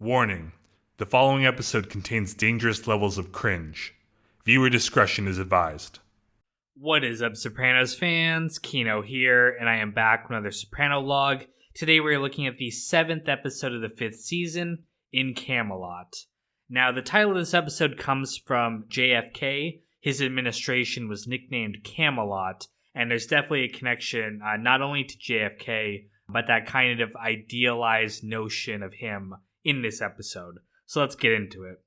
Warning: the following episode contains dangerous levels of cringe. Viewer discretion is advised. What is up, Sopranos fans? Kino here, and I am back with another Soprano log. Today we're looking at the 7th episode of the 5th season, In Camelot. Now, the title of this episode comes from JFK. His administration was nicknamed Camelot, and there's definitely a connection not only to JFK, but that kind of idealized notion of him in this episode. So let's get into it.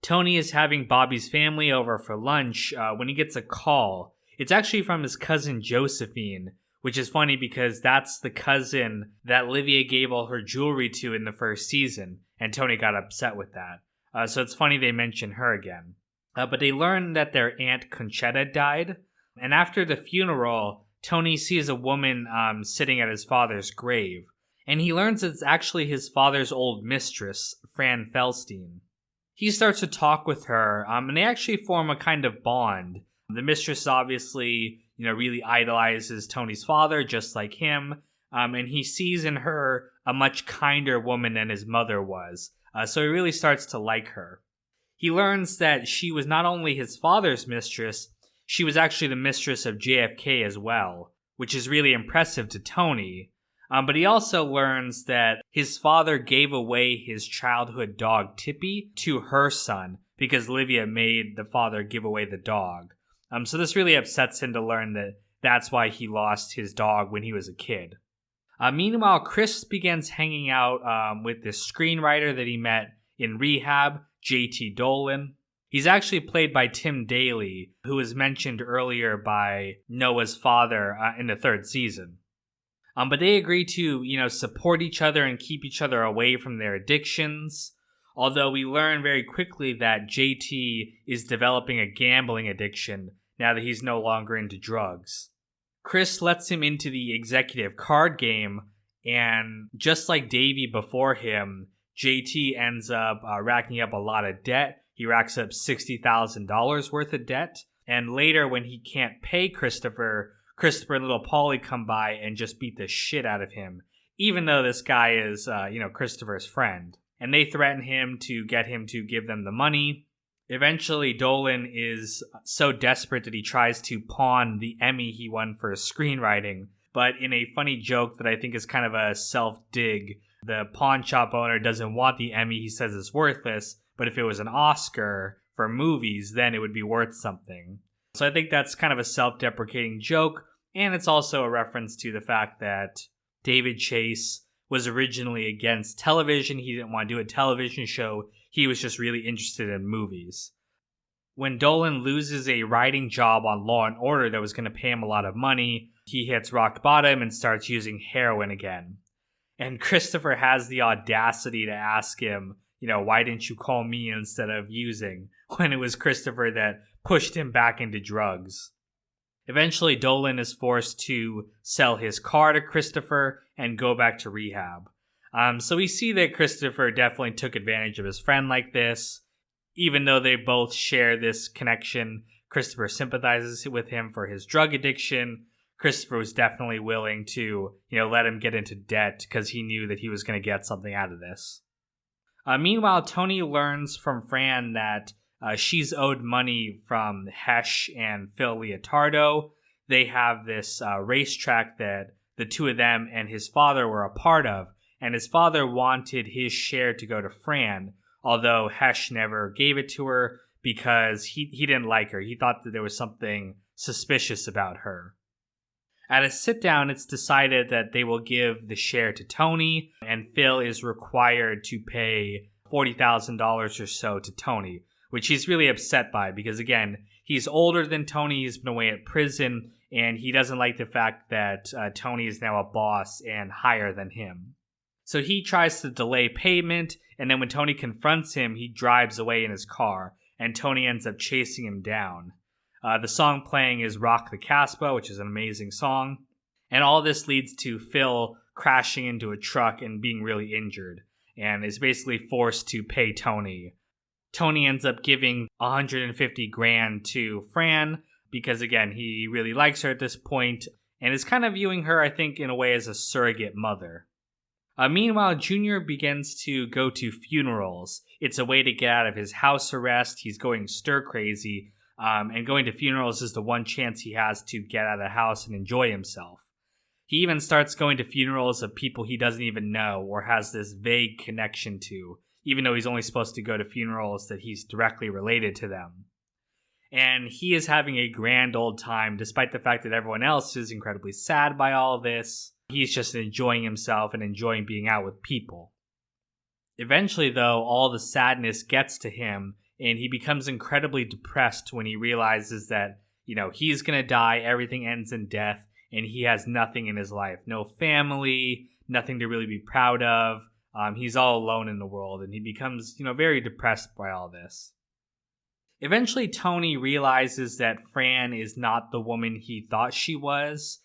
Tony is having Bobby's family over for lunch when he gets a call. It's actually from his cousin Josephine, which is funny because that's the cousin that Livia gave all her jewelry to in the first season, and Tony got upset with that. So it's funny they mention her again. But they learn that their aunt Conchetta died, and after the funeral, Tony sees a woman sitting at his father's grave. And he learns it's actually his father's old mistress, Fran Felstein. He starts to talk with her, and they actually form a kind of bond. The mistress obviously, really idolizes Tony's father, just like him, and he sees in her a much kinder woman than his mother was, so he really starts to like her. He learns that she was not only his father's mistress, she was actually the mistress of JFK as well, which is really impressive to Tony. But he also learns that his father gave away his childhood dog, Tippy, to her son because Livia made the father give away the dog. So this really upsets him to learn that that's why he lost his dog when he was a kid. Meanwhile, Chris begins hanging out with this screenwriter that he met in rehab, J.T. Dolan. He's actually played by Tim Daly, who was mentioned earlier by Noah's father in the 3rd season. But they agree to, support each other and keep each other away from their addictions. Although we learn very quickly that JT is developing a gambling addiction now that he's no longer into drugs. Chris lets him into the executive card game, and just like Davey before him, JT ends up racking up a lot of debt. He racks up $60,000 worth of debt. And later when he can't pay Christopher and little Paulie come by and just beat the shit out of him, even though this guy is, Christopher's friend. And they threaten him to get him to give them the money. Eventually, Dolan is so desperate that he tries to pawn the Emmy he won for screenwriting. But in a funny joke that I think is kind of a self-dig, the pawn shop owner doesn't want the Emmy. He says it's worthless. But if it was an Oscar for movies, then it would be worth something. So I think that's kind of a self-deprecating joke, and it's also a reference to the fact that David Chase was originally against television. He didn't want to do a television show. He was just really interested in movies. When Dolan loses a writing job on Law & Order that was going to pay him a lot of money, he hits rock bottom and starts using heroin again. And Christopher has the audacity to ask him, why didn't you call me instead of using, when it was Christopher that pushed him back into drugs. Eventually, Dolan is forced to sell his car to Christopher and go back to rehab. So we see that Christopher definitely took advantage of his friend like this. Even though they both share this connection, Christopher sympathizes with him for his drug addiction. Christopher was definitely willing to, let him get into debt because he knew that he was going to get something out of this. Meanwhile, Tony learns from Fran that she's owed money from Hesh and Phil Leotardo. They have this racetrack that the two of them and his father were a part of, and his father wanted his share to go to Fran, although Hesh never gave it to her because he didn't like her. He thought that there was something suspicious about her. At a sit-down, it's decided that they will give the share to Tony, and Phil is required to pay $40,000 or so to Tony, which he's really upset by because, again, he's older than Tony, he's been away at prison, and he doesn't like the fact that Tony is now a boss and higher than him. So he tries to delay payment, and then when Tony confronts him, he drives away in his car, and Tony ends up chasing him down. The song playing is Rock the Casbah, which is an amazing song, and all this leads to Phil crashing into a truck and being really injured, and is basically forced to pay Tony. Tony ends up giving $150,000 to Fran because, again, he really likes her at this point and is kind of viewing her, I think, in a way as a surrogate mother. Meanwhile, Junior begins to go to funerals. It's a way to get out of his house arrest. He's going stir crazy, and going to funerals is the one chance he has to get out of the house and enjoy himself. He even starts going to funerals of people he doesn't even know or has this vague connection to, even though he's only supposed to go to funerals that he's directly related to them. And he is having a grand old time, despite the fact that everyone else is incredibly sad by all of this. He's just enjoying himself and enjoying being out with people. Eventually, though, all the sadness gets to him, and he becomes incredibly depressed when he realizes that, he's gonna die, everything ends in death, and he has nothing in his life. No family, nothing to really be proud of. He's all alone in the world, and he becomes, very depressed by all this. Eventually, Tony realizes that Fran is not the woman he thought she was.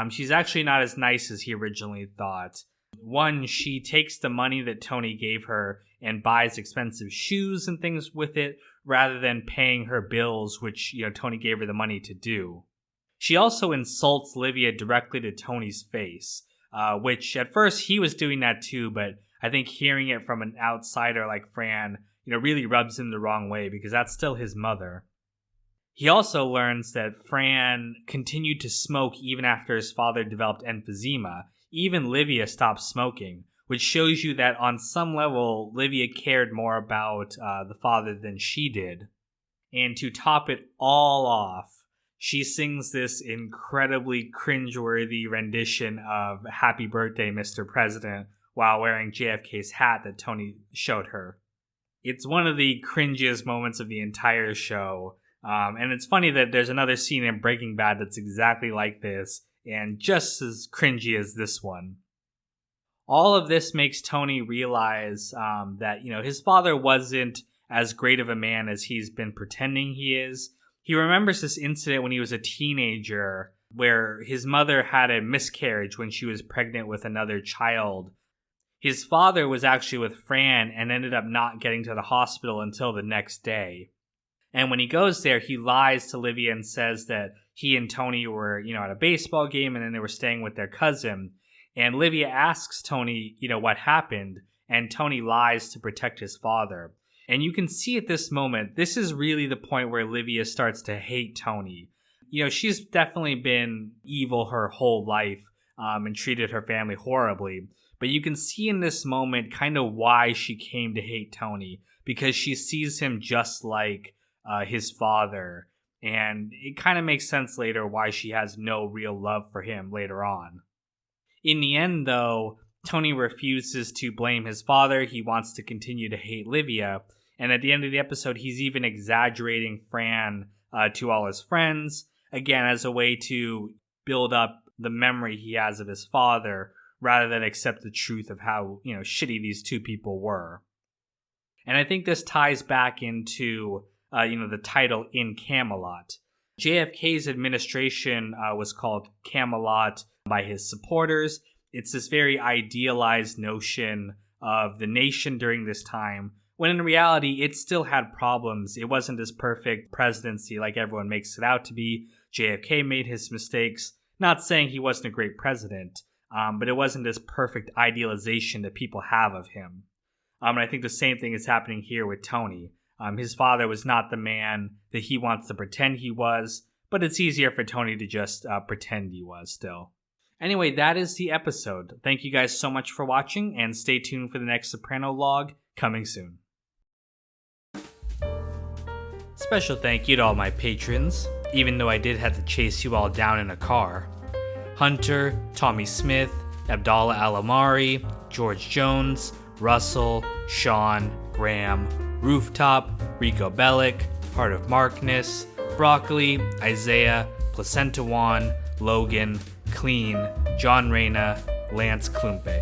She's actually not as nice as he originally thought. One, she takes the money that Tony gave her and buys expensive shoes and things with it, rather than paying her bills, which, Tony gave her the money to do. She also insults Livia directly to Tony's face, which at first he was doing that too, but I think hearing it from an outsider like Fran, really rubs him the wrong way because that's still his mother. He also learns that Fran continued to smoke even after his father developed emphysema. Even Livia stopped smoking, which shows you that on some level, Livia cared more about the father than she did. And to top it all off, she sings this incredibly cringeworthy rendition of Happy Birthday, Mr. President, while wearing JFK's hat that Tony showed her. It's one of the cringiest moments of the entire show. And it's funny that there's another scene in Breaking Bad that's exactly like this, and just as cringy as this one. All of this makes Tony realize that, his father wasn't as great of a man as he's been pretending he is. He remembers this incident when he was a teenager where his mother had a miscarriage when she was pregnant with another child. His father was actually with Fran and ended up not getting to the hospital until the next day. And when he goes there, he lies to Livia and says that he and Tony were, at a baseball game and then they were staying with their cousin. And Livia asks Tony, what happened, and Tony lies to protect his father. And you can see at this moment, this is really the point where Livia starts to hate Tony. She's definitely been evil her whole life and treated her family horribly. But you can see in this moment kind of why she came to hate Tony, because she sees him just like his father. And it kind of makes sense later why she has no real love for him later on. In the end, though, Tony refuses to blame his father. He wants to continue to hate Livia. And at the end of the episode, he's even exaggerating Fran to all his friends, again, as a way to build up the memory he has of his father, rather than accept the truth of how, shitty these two people were. And I think this ties back into, the title In Camelot. JFK's administration was called Camelot by his supporters. It's this very idealized notion of the nation during this time, when in reality, it still had problems. It wasn't this perfect presidency like everyone makes it out to be. JFK made his mistakes. Not saying he wasn't a great president, but it wasn't this perfect idealization that people have of him. And I think the same thing is happening here with Tony. His father was not the man that he wants to pretend he was, but it's easier for Tony to just pretend he was still. Anyway, that is the episode. Thank you guys so much for watching, and stay tuned for the next Soprano log coming soon. Special thank you to all my patrons, even though I did have to chase you all down in a car. Hunter, Tommy Smith, Abdallah Alamari, George Jones, Russell, Sean, Graham, Rooftop, Rico Bellic, Heart of Markness, Broccoli, Isaiah, Placenta Juan, Logan, Clean, John Reyna, Lance Klumpe.